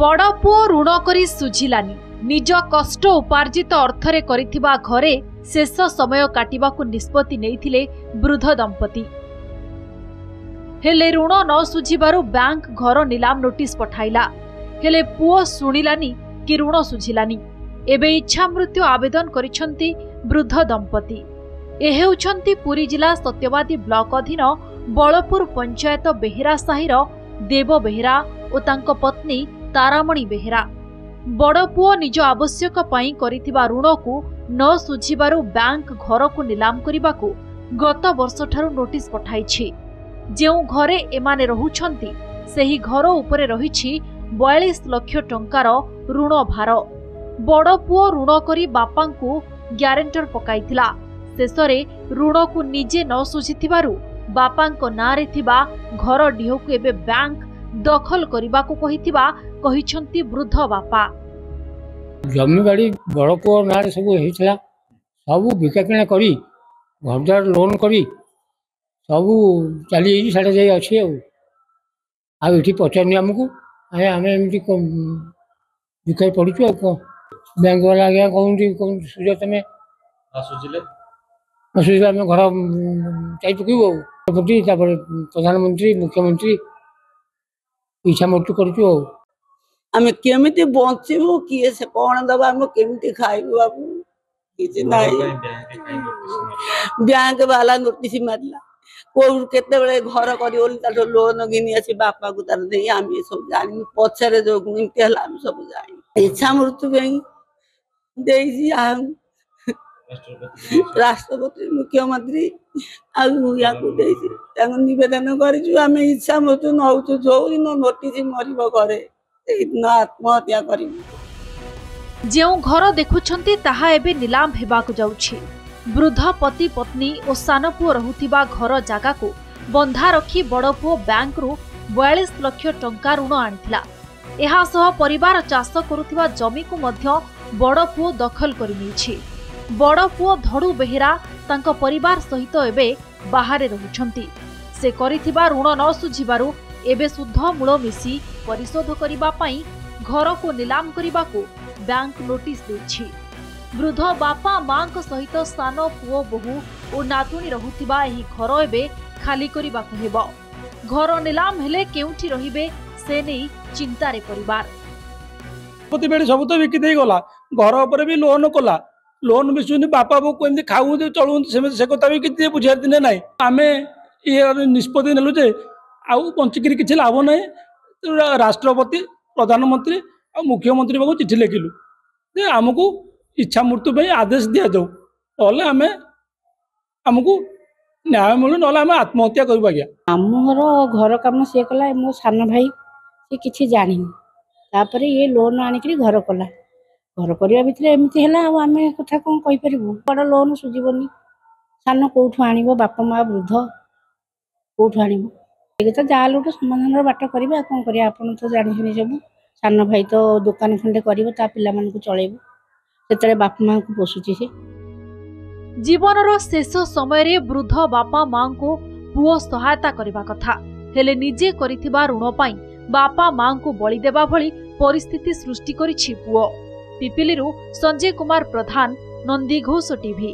बड़ पुओ ऋण करी सुझिलानी निज कष्ट उपार्जित अर्थरे करिथिबा घरे शेष समय काटिबाकू निष्पत्ति नेइथिले वृद्ध दंपति। हेले ऋण न सुझिबारु बैंक घर नीलाम नोटिस पठाइला, हेले पुओ सुनिलानी कि ऋण सुझिलानी। एबे इच्छा मृत्यु आवेदन करिसंती वृद्ध दंपति। ए हेउछंती पुरी जिला सत्यवादी ब्लॉक अधीन बलपुर पंचायत बेहेरा साहिर देव बेहेरा और तांको पत्नी तारामणि बेहेरा। बड़ पुओ निज आवश्यक पई करिथिबा ऋण को न सुझिबारु बैंक घर को नीलाम करिबाकू गत वर्ष ठारू नोटिस पठाइछि। जेउ घरे एमाने रहुछंती सेही घर उपरे रहिछि 42 लाख टंकार ऋण भार। बड़ पुओ ऋण करी बापांकू ग्यारेंटर पकाइथिला। शेषरे ऋण को निजे न सुझिथिबारु बापांको नारे थिबा घर डिहोकू एबे बैंक दखल करिबाकू कहिछंती वृद्ध बापा। जमी बाड़ी बड़ पुओ नारे सब होइथिला, सब बिका किଣା करी घरदार लोन करी सब चली साढ़े जाई अच्छे आठी पचारनी आमको आम एमती बिका पड़ू आ बैंक वाला आज्ञा कहूँ सुझ तुम सुझे आम घर चाई पकू राष्ट्रपति प्रधानमंत्री मुख्यमंत्री इच्छा मृत्यु करूँ आम केमी बचबू किए से कौन दबा आम केमी खाइबू बाबू किसी ना बैंक वाला नोटिस मारला कोई केते घर कर लोन घिनी आसी बापा को तार दे आम सब जानी पछरे जो एमती है आम सब जानी इच्छा मृत्यु दे राष्ट्रपति मुख्यमंत्री नवेदन कर इच्छा मृत्यु नौ जो दिन नोटिस मर घरे आत्महत्या कर। जेउ घर देखुछंती ताहा एबे नीलाम हेबाकू जाउछि। वृद्ध पति पत्नी और सान पुओ रहुथिबा घर जागा को बंधा रखी बड़ पुओ बैंक रु 42 लाख टंका ऋण आनिथिला। एहा सह परिवार चाष करुथिबा जमी को मध्य बड़ पुओ दखल करि नेछि। बड़ पुओ धड़ू बेहेरा तांको परिवार सहित एबे बाहरे रहुछंती। से करिथिबा ऋण न सुझिबारु एबे शुद्ध मूल मिसी परिशोध करिबा पई घर को नीलाम करिबाकू बैंक नोटिस देछि। वृद्ध बापा मां सहित सान पुओ बहु और नातुणी रहुथिबा एही घर एबे खाली करिबाकू हेबो। घर नीलाम हेले केउठी रहिबे से नै चिंतारे परिवार। पति बेड़ी सब तो बिकी दे गला, घर ऊपर भी लोन कला, लोन भी सुनी बापा बो को एमती खाऊ चलू से कथा भी किसी बुझा दिन ना आम ये निष्पत्ति नेलु जे आउ बंचिकी किसी लाभ ना। राष्ट्रपति प्रधानमंत्री आ मुख्यमंत्री बाबू चिठी लिखिलु जे आमको इच्छा मृत्यु पे आदेश दि जाऊ ना आम आमको न्याय मिलू ना आम आत्महत्या करूँ। आज्ञा आमर घर कम सी कला मो सान भाई सी किसी जानी तापर ये लोन आनिक घर कला घर करने भितर एमती है आम कथा कौन कहीपर बड़ लोन सुझीबनी सान कौटू आण बापा माँ वृद्ध कौटू आण तो जहाँ गोटे समाधान बाट करेंगे कौन करें आप तो जानी सब सान भाई तो दुकान खंडे कर पाला चलैब से बापा माँ को पोषुची से जीवनर शेष समय रे वृद्ध बापा मां को पुओ सहायता करबा कथा हेले निजे करिथिबा ऋण पाई बापा मां को बलि देबा भली परिस्थिति सृष्टि करिछि पुओ। पिपिलिरु संजय कुमार प्रधान, नंदी घोष टीवी।